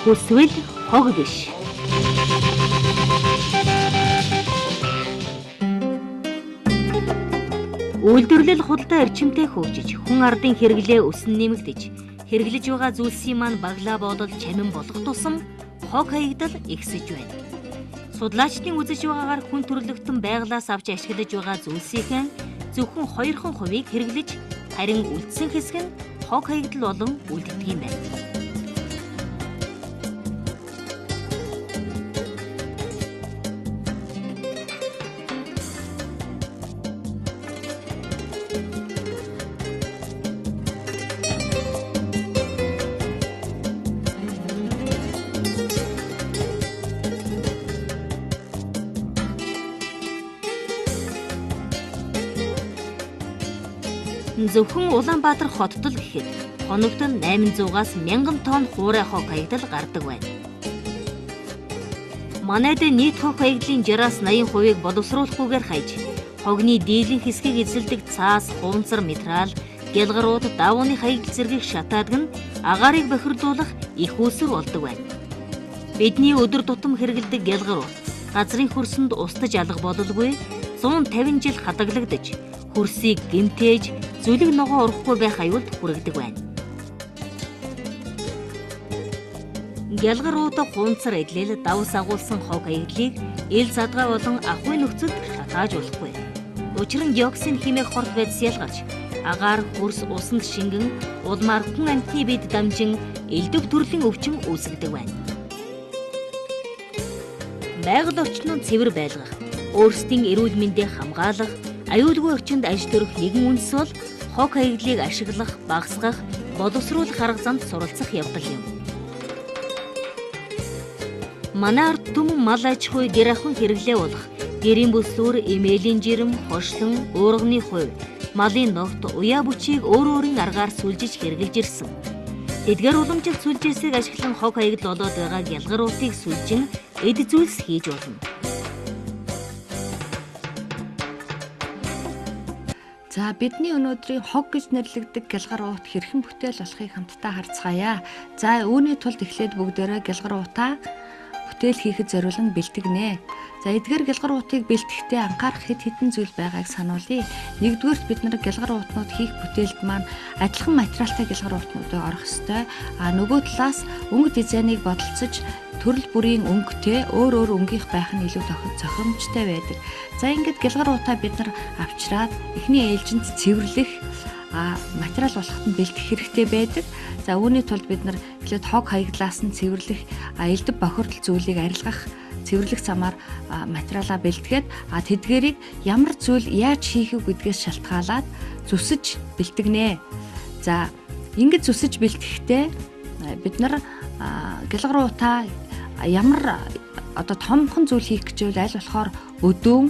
Хүсвэл хог биш. Үйлдвэрлэл худалдаа эрчимтэй хөгжиж, хүн ардын хэрэглээ өсөн нэмэгдэж, хэрэглэж байгаа зүйлсийн маань баглаа болол чамин болох тусам хог хаягдал ихсэж байна. Судлаачдын үзэж байгаагаар хүн төрөлхтөн байгалаас авч ашиглаж байгаа зүйлсийн зөвхөн 2% хэрэглэж, харин үлдсэн хэсэг нь хог хаягдал болон үлддэг юм байна. Зөвхөн Улаанбаатар хотод л гэхэд хоногт 800-аас 1000 тонн хуурай хог хаягдал гардаг байна. Манайд нийт хог хаягдлын 60-аас 80%-ийг боловсруулахгүйгээр хайж, хогны дийлэн хэсгийг эзэлдэг цаас, хуванцар, материал, гялгарууд, давууны хаягдал зэргийг шатаадаг нь агаарыг бохирдуулах их үүсвэр болдог байна. Бидний өдөр тутам хэрэглэдэг гялгарууд газрын хөрсөнд устж алга бололгүй 150 жил хадгалагдаж, хөрсийг гэмтээж, зүлэг ногоо урахгүй байх аюулд хүргэдэг байна. Гялгарууд хуванцар эдлэл давс агуулсан хог хаягдлыг ил задгай болон ахуй нөхцөлд шатааж болохгүй. Учир нь диоксин хэмээх хорт байдас ялгарч, агаар, хөрс, усанд шингэн, улмаар хүн амьтны бид дамжин элдв төрлийн өвчин үүсгэдэг байна. Байгаль орчныг цэвэр байлгах, өөрсдийн эрүүл мэндийг хамгаалах, аюулгүй орчинд аж төрөх нэгэн үндэс бол хог хаягдлыг ашиглах, багасгах, боловсруулах арга замд суралцах явдал юм. Манай ард түмэн мал аж ахуй, гэр ахуйн хэрэглээ болох гэрийн бүслүүр, эмээлийн жирэм, хошлон, уурганы хувь, малын ногт, уяа бүчийг өөрийн аргаар сүлжиж хэрэгжилж ирсэн. Эдгээр уламжлалт сүлжээсийг ашиглан хог хаягдал болоод байгаа гялгаруутыг сүлжин эд зүйлс хийж болно. За бидний өнөөдрийн хог гэж нэрлэгдэх гялгаруут хэрхэн бүтээл болохыг хамтдаа харцгаая. За үүний тулд эхлээд бүгдээрээ гялгаруутаа бүтээл хийхэд зориулан бэлтгэнэ. За эдгээр гялгаруутыг бэлтгэхдээ анхаарах хэд хэдэн зүйл байгааг сануулъя. Нэгдүгээрт бид нар гялгаруутнууд хийх бүтээлд маань адилхан материалтай гялгаруутнуудыг орох ёстой. Нөгөө талаас өнгө дизайныг бодолцож төрөл бүрийн өнгөтэй өөр өнгийнх байх нь илүү зохиомжтой байдаг. За ингээд гялгаруутаа бид нар авчраад эхний ээлжинд цэвэрлэх материал болоход нь бэлтгэх хэрэгтэй байдаг. За үүний тулд бид нар эхлээд хог хаягдлаас нь цэвэрлэх элдв бохирдол зүйлийг арилгах цэвэрлэх замаар материалаа бэлтгээд тэдгээрийг ямар зүйл яаж хийх вэ гэдгээс шалтгаалаад зүсэж бэлтгэнэ. За ингэж зүсэж бэлтгэхдээ бид нар гялгаруутаа ямар томхон зүйл хийх гэж байвал аль болохоор өдөөн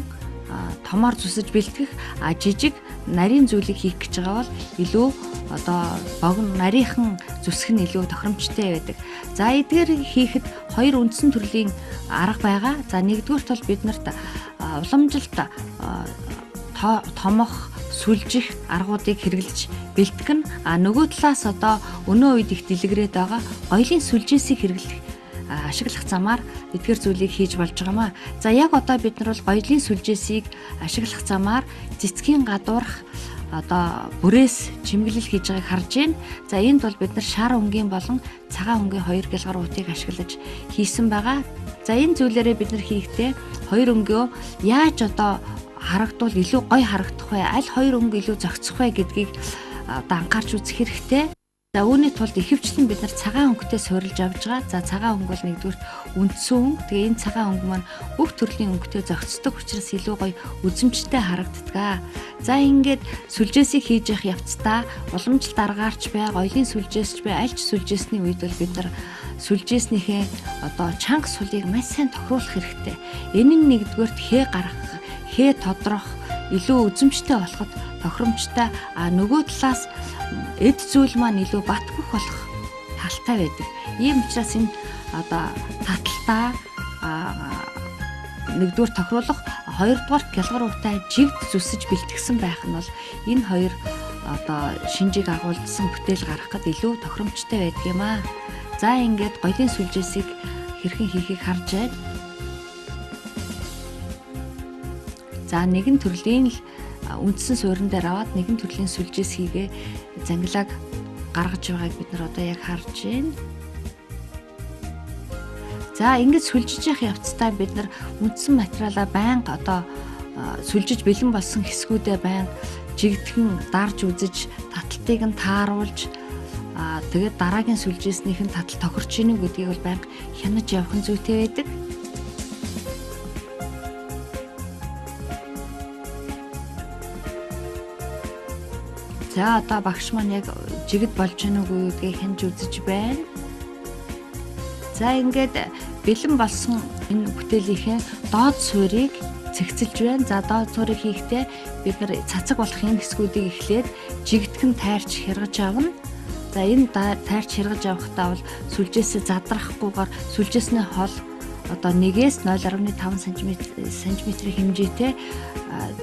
томоор зүсэж бэлтгэх жижиг нарийн зүйлийг хийх гэж байгаа бол илүү богино нарийнхан зүсэх нь илүү тохиромжтой байдаг. За эдгээр хийхэд хоёр үндсэн төрлийн арга байгаа. За нэгдүгээрт бол бид нарт уламжилт томох сүлжих аргуудыг хэрэглэж бэлтгэн нөгөө талаас өнөө үед их дэлгэрээд байгаа гоёлын сүлжээсийг хэрэглэх ашиглах замаар эдгээр зүйлийг хийж болж байгаамаа. За яг бид нар бол гоёлын сүлжээсийг ашиглах замаар цэцгийн гадуурх бүрээс чимэглэл хийж байгааг харж байна. За энд бол бид нар шар өнгийн болон цагаан өнгийн хоёр гялгаруутыг ашиглаж хийсэн байгаа. За энэ зүйлээрээ бид нар хийхдээ хоёр өнгөө яаж харагдвал илүү гоё харагдах вэ? Аль хоёр өнгө илүү зохицох вэ гэдгийг анхаарч үзэх хэрэгтэй. За үүний тулд ихэвчлэн бид нар цагаан өнгөтэй суурилж авж байгаа. За цагаан өнгө бол нэгдүгээр үндсэн өнгө. Тэгээ энэ цагаан өнгө маань бүх төрлийн өнгөтэй зохицдог учраас илүү гоё үзэмжтэй харагддаг. За ингээд сүлжээсийг хийж явах явцдаа уламжлалт аргаарч бай, гоёлын сүлжээсч бай, аль ч сүлжээсний үед бол бид нар сүлжээснийхээ чанга сулыг маш сайн тохируулах хэрэгтэй. Энэ нь нэгдүгээрт хээ гаргах, хээ тодрох илүү үзэмжтэй болоход тохиромжтой. Нөгөө талаас эд зүйл маань илүү бат бөх болох талтай байдаг. Ийм учраас энэ одоо таталтаа нэгдүгээр тохируулах, хоёрдугаар гялгар уутай жигд зүсэж бэлтгэсэн байх нь бол энэ хоёр одоо шинжийг агуулсан бүтээл гаргахад илүү тохиромжтой байдаг юм аа. За ингээд голын сүлжээсийг хэрхэн хийхийг харж байна. За нэгэн төрлийн л үндсэн суурин дээр аваад нэгэн төрлийн сүлжээс хийгээ зангилааг гаргаж байгааг бид нар одоо яг харж байна. За ингэж сүлжиж явах явцдаа бид нар үндсэн материалаа байнга одоо сүлжиж бэлэн болсон хэсгүүдээ байнга жигдхэн дарж үзэж таталтыг нь тааруулж тэгээд дараагийн сүлжээснийх нь татал тохирч ийнэ гэдгийг бол байнга хянаж явах нь зүйтэй байдаг. За одоо багш маань яг жигд болж ийнэ үгүй гэдгийг хянаж үзэж байна. За ингээд бэлэн болсон энэ бүтээлийнхээ доод суурийг цэгцэлж байна. За доод суурийг хийхдээ бид нар цацаг болох энэ хэсгүүдийг эхлээд жигдхэн тайрч хэргэж авна. За энэ тайрч хэргэж авахдаа бол сүлжээсээ задрахгүйгээр сүлжээсний хол одоо 1-ээс 0.5 см хэмжээтэй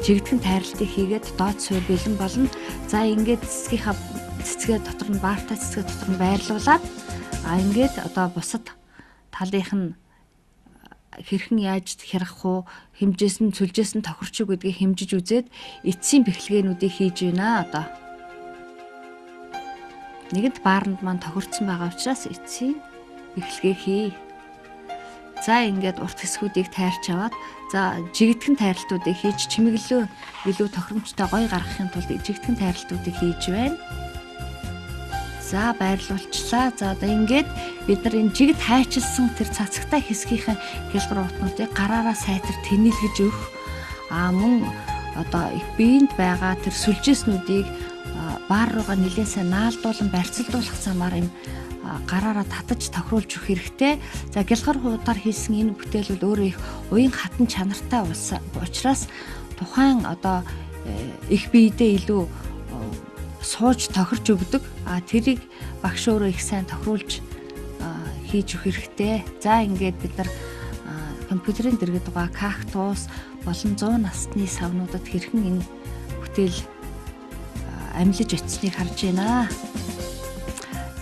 жигдхэн тайралтыг хийгээд доод суур бэлэн болно. За ингээд цэцгээ дотор нь баартай цэцгээ дотор нь байрлуулад ингээд одоо бусад талынх нь хэрхэн яаж хярах уу, хэмжээс нь сүлжээс нь тохирч уу гэдгийг хэмжиж үзээд эцсийн бэхлэгээнүүдийг хийж байна. Одоо нэгэнт бааранд маань тохирцсон байгаа учраас эцсийн бэхлэгээ хий. За ингээд урт хэсгүүдийг тайрч аваад за жигдхэн тайралтуудыг хийж чимэглэлөө илүү тохиромжтой гоё гаргахын тулд жигдхэн тайралтуудыг хийж байна. За байрлуулчлаа. За одоо ингээд бид нар энэ жигд хайчилсан тэр цацагтай хэсгийнхээ гялгар уутнуудыг гараараа сайтар тэнэлгэж өгөх. Мөн одоо их биеинд байгаа тэр сүлжээснүүдийг баар руугаа нэлээд сайн наалдуулан барьцалдуулах замаар юм гараараа татаж тохируулж өгөх хэрэгтэй. За гялгар уутаар хийсэн энэ бүтээл бол өөрөө их уян хатан чанартай учраас тухайн одоо их биедээ илүү сууж тохирч өгдөг. Тэрийг багш өөрөө их сайн тохируулж хийж өгөх хэрэгтэй. За ингээд бид нар компьютерийн дэргэд байгаа кактус болон 100 насны савнуудад хэрхэн энэ бүтээл амилж очсныг харж байна.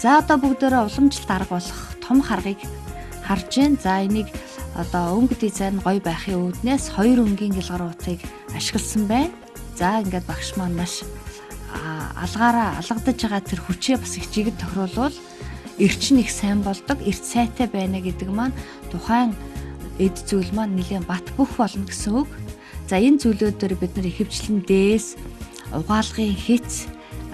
За одоо бүгдээрээ уламжлалт арга болох том харгыг харж байна. За энийг одоо өнгө дизайн гоё байхын үүднээс 2 өнгийн гялгар уутыг ашигласан байна. За ингээд багш маань маш алгаараа алгадаж байгаа тэр хүчээ бас их жигд тохируулвал эрч нь их сайн болдог, эрч сайтай байна гэдэг маань тухайн эд зүйл маань нэлээд бат бөх болно гэсэн үг. За энэ зүйлүүдээр бид нар ихэвчлэн дээс, угаалгын хэц,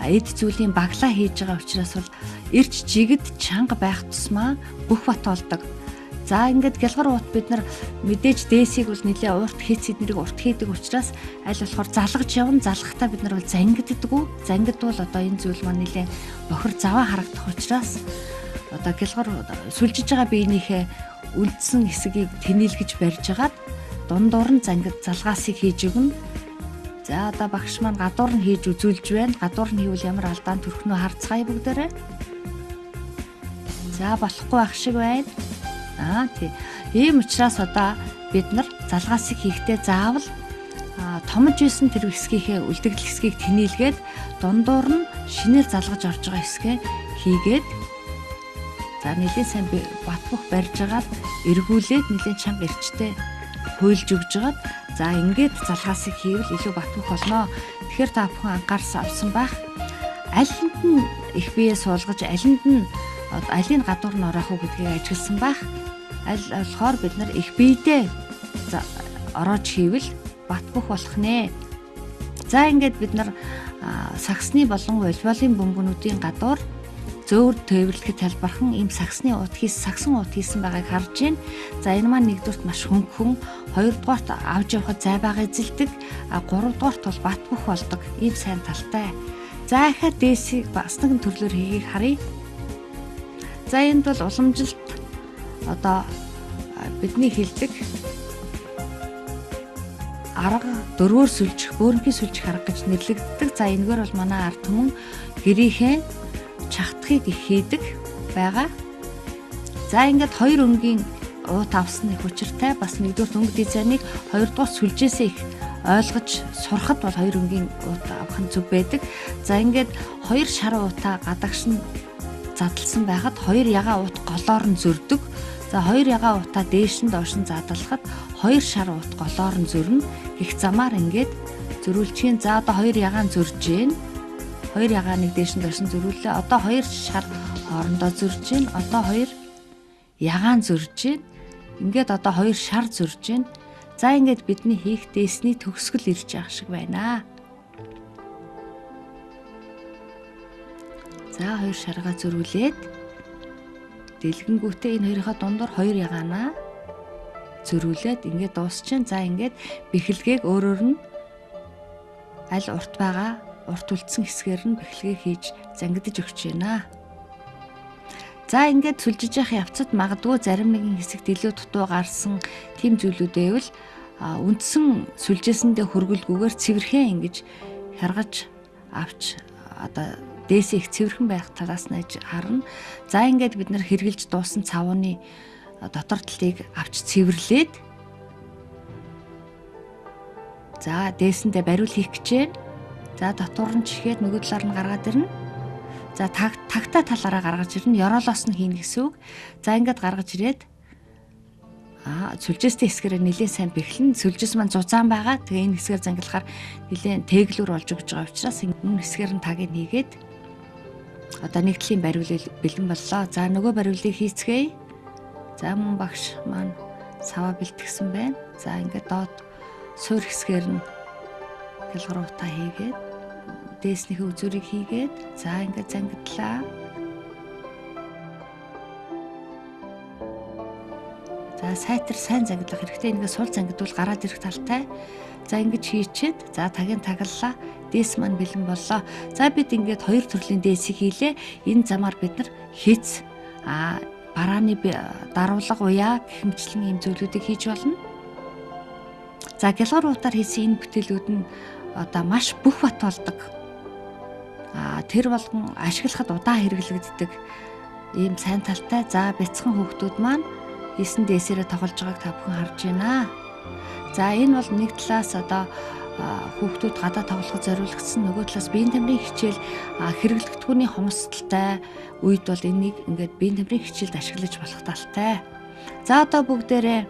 эд зүйлийн баглаа хийж байгаа учраас бол эрч жигд чанга байх тусмаа бүх бат болдог. За ингээд гялгар уут бид нар мэдээж дээсийг бол нэлээ урт хийц эднэрийг урт хийдэг учраас аль болохоор залгаж явна. Залгахтаа бид нар бол зангиддаггүй. Зангидвал одоо энэ зүйл маань нэлээ бохир заваа харагдах учраас одоо гялгар сүлжиж байгаа биенийхээ үлдсэн хэсгийг тэнэлгэж барьж агаад дундуур нь залгаасыг хийж өгнө. За одоо багш маань гадуур нь хийж үзүүлж байна. Гадуур нь хийвэл ямар алдаан төрхнөө харцгаая бүгдээрээ. За болохгүй байх шиг байна. Тийм. Ийм учраас одоо бид нар залгаасыг хийхдээ заавал томж исэн тэр хэсгийнхээ үлдэгдэл хэсгийг тэнэлгээд дундуур нь шинээр залгаж орж байгаа хэсгээ хийгээд за нэлээд сайн бат бөх барьж агаад эргүүлээд нэлээд чанга эрчтэй хуйлж өгж агаад за ингээд залгаасыг хийвэл илүү бат бөх болно. Тэгэхээр та бүхэн анхаарсан авсан байх. Алинд нь их бие суулгаж алинд нь алийг гадуур нь ороох уу гэдгийг ажигласан байх. Аль болохоор бид нар их биедээ ороож хийвэл бат бөх болох нэ. За ингээд бид нар саксны болон волейболын бөмбөнүүдийн гадуур зөөр тээвэрлэхэд талбархан ийм саксан уут хийсэн байгааг харж байна. За энэ маань нэгдүгürt маш хөнгөн, хоёрдугаарт авч явахад зай бага эзэлдэг, гуравдугаарт бол бат бөх болдог. Ийм сайн талтай. За ихэ дээсийг бас нэгэн төрлөөр хийгийг харъя. За энд бол уламжилт одоо бидний хэлдэг арга дөрвөөр сүлжих, бөөрнхийн сүлжих арга гэж нэрлэгддэг. За энэгээр бол манай ард түмэн гэрийнхээ чахтахыг их хийдэг байгаа. За ингээд 2 өнгийн уут авсны хүчиртэй бас 1-р өнгө дизайныг 2-р сүлжээсээ их ойлгож сурахад бол 2 өнгийн уут авах нь зөв байдаг. За ингээд 2 шар уутаа гадагш нь задлсан байхад 2 ягаан уут голоор нь зөрдөг. За 2 ягаан уутаа дээш нь доош нь задлахад 2 шар уут голоор нь зөрнө. Их замаар ингээд зөрүүлчихин. За одоо 2 ягаан зөрж гин. 2 ягааныг дээш нь доош нь зөрүүлээ. Одоо 2 шар хоорондоо зөрж гин. Одоо 2 ягаан зөрж гин. Ингээд одоо 2 шар зөрж гин. За ингээд бидний хийх дээсний төгсгөл ирж байгаа шиг байна. За 2 шаргаа зөрүүлээд дэлгэнгүүтээ энэ хоёрынхаа дундуур 2 ягаанаа зөрүүлээд ингээд дуусчин. За ингээд бэхлэгийг өөрөөр нь аль урт байгаа урт үлдсэн хэсгээр нь бэхлэгээ хийж зангидж өгч байна. За ингээд сүлжиж явах явцад магадгүй зарим нэгэн хэсэгт илүү дутуу гарсан тийм зүйлүүд байвал үндсэн сүлжээсэндээ хөргөлгүйгээр цэвэрхэн ингэж харгаж авч одоо дээсээ их цэвэрхэн байх талаас нь харна. За ингээд бид нар хэрглэж дуусан цавууны дотор талыг авч цэвэрлээд за дээсэндээ бариул хийх гэж байна. За дотор нь чихээд нөгөө талаар нь гаргаад ирнэ. За тагтаа талаараа гаргаж ирнэ. Ёроолоос нь хийнэ гэсэн үг. За ингээд гаргаж ирээд сүлжээстэй хэсгээрээ нэлээд сайн бэхлэн. Сүлжээс маань зузаан байгаа. Тэгээ энэ хэсгээр зангилахаар нэлээд тэглүүр болж өгч байгаа учраас энэ хэсгээр нь тагийг хийгээд одоо нэг талын бариулыг бэлэн боллоо. За нөгөө бариулыг хийцгээе. За мөн багш маань саваа бэлтгэсэн байна. За ингээд доод суур хэсгээр нь гэлгууртаа хийгээд дээснийхээ үзүүрийг хийгээд за ингээд зангидлаа. За сайтар сайн зангидлах хэрэгтэй. Ингээд сул зангидвал гараад ирэх талтай. За ингэж хийчихэд за тагийн таглалаа. Дээс маань бэлэн боллоо. За бид ингээд 2 төрлийн дээсийг хийлээ. Энэ замаар бид нар хийц барааны даруулга уяа гэх мэтлэн ийм зүйлүүдийг хийж болно. За гялгууруудаар хийсэн энэ бүтээлүүд нь одоо маш бүх бат болдог. Тэр болгон ашиглахад удаан хэрэглэгддэг ийм сайн талтай. За бяцхан хүүхдүүд маань хийсэн дээсээрээ тоглож байгааг та бүхэн харж байна. За энэ бол нэг талаас одоо хүүхдүүд гадаа тоглоход зориулагдсан, нөгөө талаас биеийн тамирын хичээл хэрэглэгдэхүүний хомсдолтой үед бол энийг ингээд биеийн тамирын хичээлд ашиглаж болох талтай. За одоо бүгдээрээ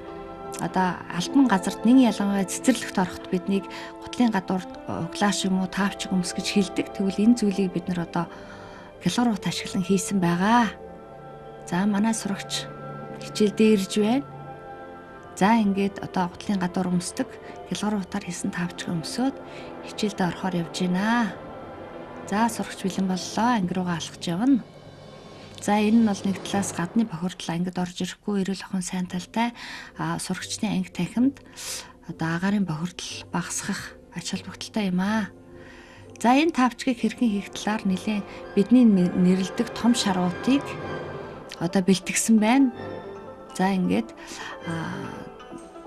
одоо албан газарт нэг ялангуяа цэцэрлэгт ороход биднийг гутлын гадуур углааш юм уу таавч өмс гэж хэлдэг. Тэгвэл энэ зүйлийг бид нар одоо гялгуурт ашиглан хийсэн байгаа. За манай сурагч хичээлдээ ирж байна. За ингээд одоо гутлын гадуур өмсдөг гялгууртаар хийсэн таавч өмсөд хичээлдээ орохоор явж байна. За сурагч бэлэн боллоо. Анги руугаа алхаж явна. За энэ нь бол нэг талаас гадны бохирдол ангид орж ирэхгүй эрүүл ахуйн сайн талтай сурагчдын анги танхимд одоо агаарын бохирдол багасгах ач холбогдолтой юм аа. За энэ таавчгийг хэрхэн хийх талаар нэлээд бидний нэрлэдэг том шаруудыг одоо бэлтгэсэн байна. За ингээд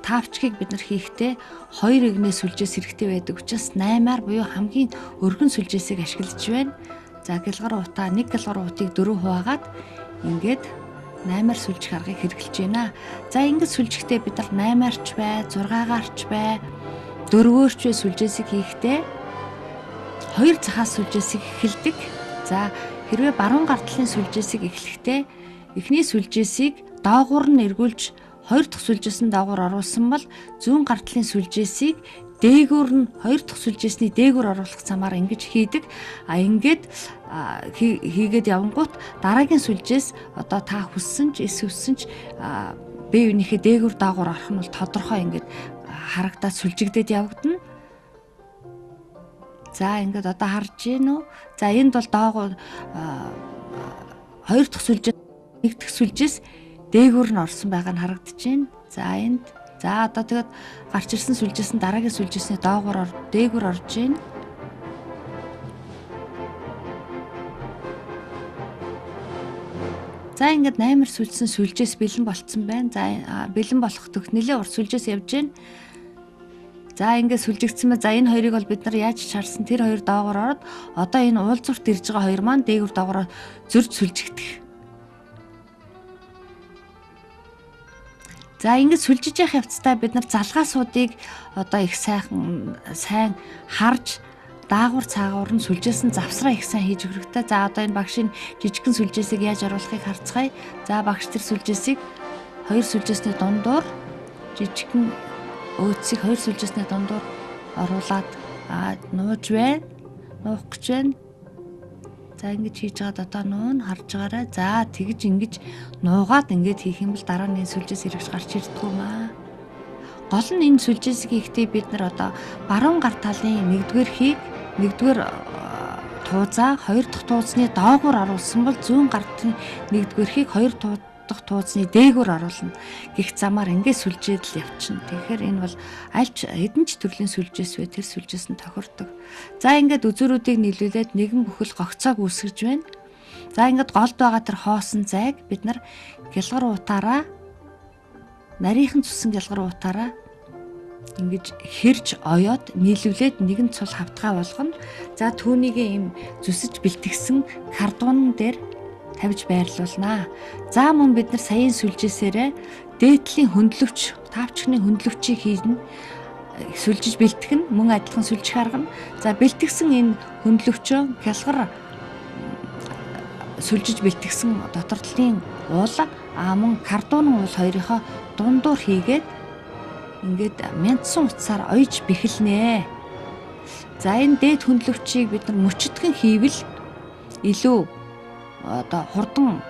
таавчгийг бид нар хийхдээ 2 игнээс сүлжээс хэрэгтэй байдаг учраас 8-аар буюу хамгийн өргөн сүлжээсийг ашиглаж байна. За гялгар утаа 1 гялгар утыг 4 хуваагаад ингээд 8-аар сүлжих аргыг хэрэглэж байна. За ингээд сүлжихдээ бид нар 8-аарч бай, 6-аарч бай, 4-өөрч бай сүлжээсийг хийхдээ 2 цахаас сүлжээсийг эхэлдэг. За хэрвээ баруун гартлын сүлжээсийг эхлэхдээ эхний сүлжээсийг доогуур нь эргүүлж 2 дахь сүлжээс нь доогуур оруулсан бол зүүн гартлын сүлжээсийг дээгүүр нь 2 дахь сүлжээсний дээгүүр оруулах замаар ингэж хийдэг. Ингээд хийгээд явангуут дараагийн сүлжээс одоо та хүссэн ч эс хүссэн ч бие биенийхээ дээгүүр доогуур орох нь бол тодорхой ингээд харагдаад сүлжигдээд явагдана. За ингээд одоо харж гин үү? За энд бол доогуур 2 дахь сүлжээс 1 дахь сүлжээс дээгүүр нь орсон байгаа нь харагдаж байна. За энд за одоо тэгээд гарч ирсэн сүлжээс нь дараагийн сүлжээсний доогуур дээгүүр орж байна. За ингээд 8-аар сүлжсэн сүлжээс бэлэн болцсон байна. За бэлэн болох төх нэлээ урт сүлжээс явж байна. За ингээд сүлжигдсэн ба за энэ хоёрыг бол бид нар яаж чарсан тэр хоёр доогоор ороод одоо энэ уулзурт ирж байгаа хоёр маань дээгүр доогоор зөрж сүлжигдэх. За ингээд сүлжиж явах явцдаа бид нар залгаасуудыг одоо их сайн харж даагуур цаагуур нь сүлжээсэн завсраа их сайн хийж өгөх хэрэгтэй. За одоо энэ багшийн жижигхэн сүлжээсийг яаж оруулахыг харцгаая. За багш тэр сүлжээсийг хоёр сүлжээсний дундуур жижигхэн өөцийг хоёр сүлжээсний дундуур оруулаад нууж байна. Нуух гэж байна. За ингэж хийж байгаад одоо нуун харж байгаарай. За тэгж ингэж нуугаад ингэж хийх юм бол дараа нь энэ сүлжээс ирж гарч ирдэг юм аа. Гол нь энэ сүлжээсийг хийхдээ бид нар одоо баруун гар талын нэгдүгээр туузаа хоёр дахь туузны доогуур оруулсан бол зүүн гар талын нэгдүгээрхийг хоёр дахь туузны дээгүүр оруулна гэх замаар ингээд сүлжээд л явчихна. Тэгэхээр энэ бол альч хэдэн ч төрлийн сүлжээс вэ тэр сүлжээс нь тохирдог. За ингээд үзүүрүүдийг нийлүүлээд нэгэн бүхэл гогцоог үүсгэж байна. За ингээд голд байгаа тэр хоосон зайг бид нар гялгар уутаараа нарийнхан цусан гялгар уутаараа ингэж хэрж оёод нийлүүлээд нэгэн цул хавтгай болгоно. За түүнийг ийм зүсэж бэлтгэсэн кардон дээр тавьж байрлуулнаа. За мөн бид нар саяын сүлжээсээрээ дээдлийн хөндлөвч, таавчхны хөндлөвчийг хийнэ. Сүлжиж бэлтгэн мөн адилхан сүлжих арга нь. За бэлтгэсэн энэ хөндлөвчөө хялгар сүлжиж бэлтгэсэн дотор талын уул мөн кардонын уул хоёрынхоо дундуур хийгээд ингээд мяндсан утсаар ойж бэхэлнэ. За энэ дээд хөндлөвчийг бид нар мөчтгөн хийвэл илүү одоо хурдан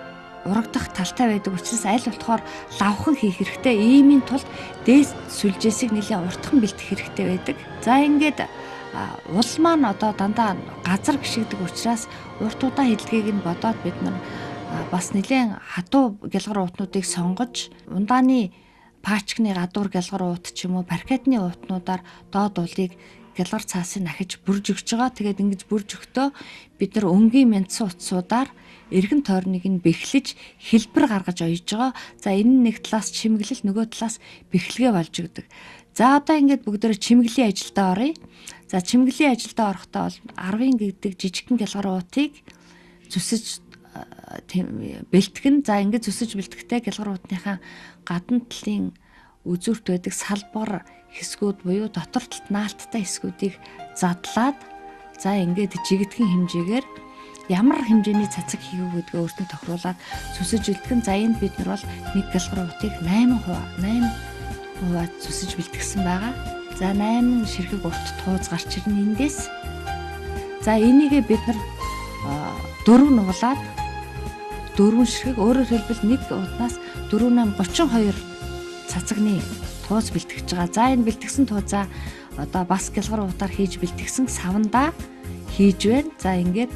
урагдах талтай байдаг учраас аль болохоор лавхан хийх хэрэгтэй. Иймийн тулд дээд сүлжээсийг нэлээд уртхан бэлтгэх хэрэгтэй байдаг. За ингээд уул маань одоо дандаа газар гიშгдэг учраас урт удаа хэллэгийг нь бодоод бид нар бас нэлээд хатуу гялгар уутнуудыг сонгож ундааны паачкны гадуур гялгар уут ч юм уу паркетны уутнуудаар доод уулыг гялгар цаасыг нахиж бүрж өгч байгаа. Тэгээд ингэж бүрж өгтөө бид нар өнгийн мяндсан утсуудаар эргэн тойрныг нь бэхлэж хэлбэр гаргаж оёж байгаа. За энэ нэг талаас чимэглэл нөгөө талаас бэхлэгээ болж өгдөг. За одоо ингээд бүгдөө чимэглэлийн ажилдаа оръё. За чимэглэлийн ажилдаа орохдоо бол 10-ын гэдэг жижигхэн гялгар уутыг зүсэж бэлтгэн. За ингээд зүсэж бэлтгэхдээ гялгар уутныхаа гадна талын үзүүрт байдаг салбар хэсгүүд буюу дотор талд наалттай хэсгүүдийг задлаад за ингээд жигдхэн хэмжээгээр ямар хэмжээний цацаг хийв гэдгээ өөртөө тохируулаад зүсэж бэлтгэн. За энд бид нар бол нэг гялгар уутыг 8% зүсэж бэлтгэсэн байгаа. За 8 ширхэг урт тууз гарч ирнэ эндээс. За энийгээ бид нар 4 нуглаад 4 ширхэг өөрөөр хэлбэл нэг уднаас 4-8 32 цацагны тууз бэлтгэж байгаа. За энэ бэлтгэсэн туузаа одоо бас гялгар уутаар хийж бэлтгэсэн савандаа хийж байна. За ингээд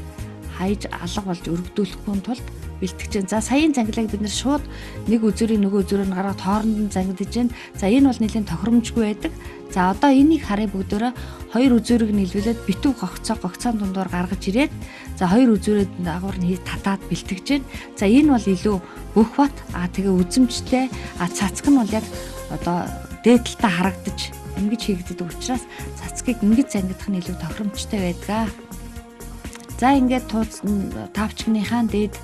хайж алга болж өргөдүүлэхгүй тулд бэлтгэж байна. За саяын зангилааг бид нэр шууд нэг үзүүрийн нөгөө үзүүрээр гараад хооронд нь зангидж байна. За энэ бол нэлийн тохиромжгүй байдаг. За одоо энийг харъя бүгдөө хоёр үзүүрийг нийлүүлээд битүү гогцоон дундуур гаргаж ирээд за хоёр үзүүрээд дагавар нь татаад бэлтгэж байна. За энэ бол илүү бүх бат тэгээ үзэмжтэй цацк нь бол яг одоо дээдэлтэй харагдаж ингэж хийгддэг учраас цацкыг ингэж зангидах нь илүү тохиромжтой байдаг. За ингээд таавчгныхаа дээд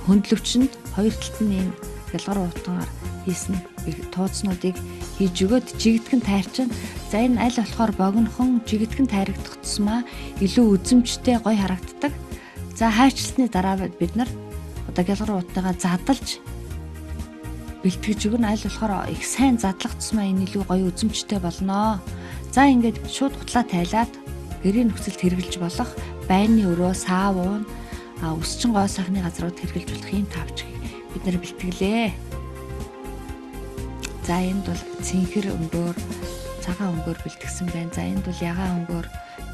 хөндлөвчөнд хоёр талд нь ийм гялгар уутгаар хийсэн туузнуудыг хийж өгөөд жигдхэн тайрчин. За энэ аль болохоор богинохон жигдхэн тайрагдах тусмаа илүү үзэмжтэй гоё харагддаг. За хайрчлсны дараа бид нар одоо гялгар уутныгаа задлж бэлтгэж өгнө. Аль болохоор их сайн задлах тусмаа энэ илүү гоё үзэмжтэй болно. За ингээд шууд хутлаа тайлаад гэрийн нөхцөлд хэрглэж болох байрны өрөө, саав уун, өсчин гоо сайхны газрууд хэрглэж болох юм тавчгийг бид нэр бэлтгэлээ. За энд бол цэнхэр өнгөөр, цагаан өнгөөр бэлтгэсэн байна. За энд бол ягаан өнгөөр,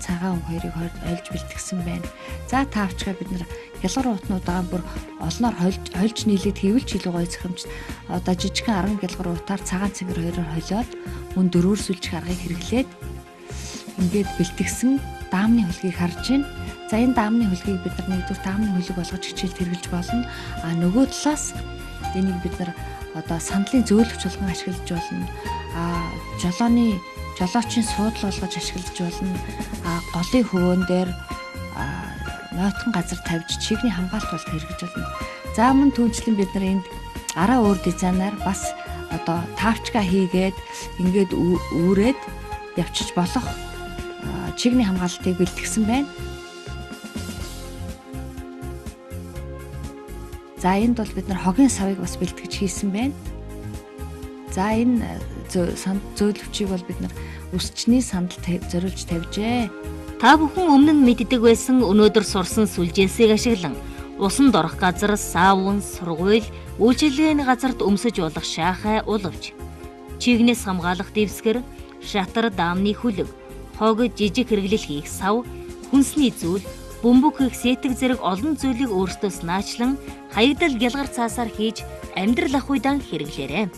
цагаан өнгө хоёрыг ойлж бэлтгэсэн байна. За тавчгаа бид нэр гялгар уутнуудаа бүр олноор хольж нийлээд хэвлж илүү гоё зохимж одоо жижигхэн 10 гялгар уутаар цагаан цэнгэр хоёроор холиод мөн дөрвөр сүлжих аргыг хэрэглээд ингээд бэлтгэсэн даамны хөлгийг харж байна. За энэ даамны хөлгийг бид нар нэгдүгээр даамны хөлөг болгож хичээлд хэрэглэж болно. Нөгөө талаас энийг бид нар одоо сандлын зөөлөгч болгон ашиглаж болно. жолоочийн суудлал болгож ашиглаж болно. Голын хөвөн дээр нойтхон газар тавьж чигний хамгаалалт болж хэрэгжиж болно. За мөн түүнчлэн бид нар энд араа өөр дизайнаар бас одоо тавчга хийгээд ингээд үүрээд явчих болох чигний хамгаалалтыг бэлтгэсэн байна. За энд бол бид нар хогийн савыг бас бэлтгэж хийсэн байна. За энэ зөөлөвчийг бол бид нар өсчний сандалд зориулж тавьжээ. Та бүхэн өмнө нь мэддэг байсан өнөөдөр сурсан сүлжээсийг ашиглан усанд орох газар, саавн, сургууль, үйлчилгээний газарт өмсөж болох шаахай уловч, чигнээс хамгаалах дэвсгэр, шатар, даамны хүлэг, хог, жижиг хэрэглэл хийх сав, хүнсний зүйл, бөмбөг хийх сэтг зэрэг олон зүйлийг өөртөөс наачлан хаягдал гялгар цаасаар хийж амьдрал ах уйдаан хэрэглээрэй.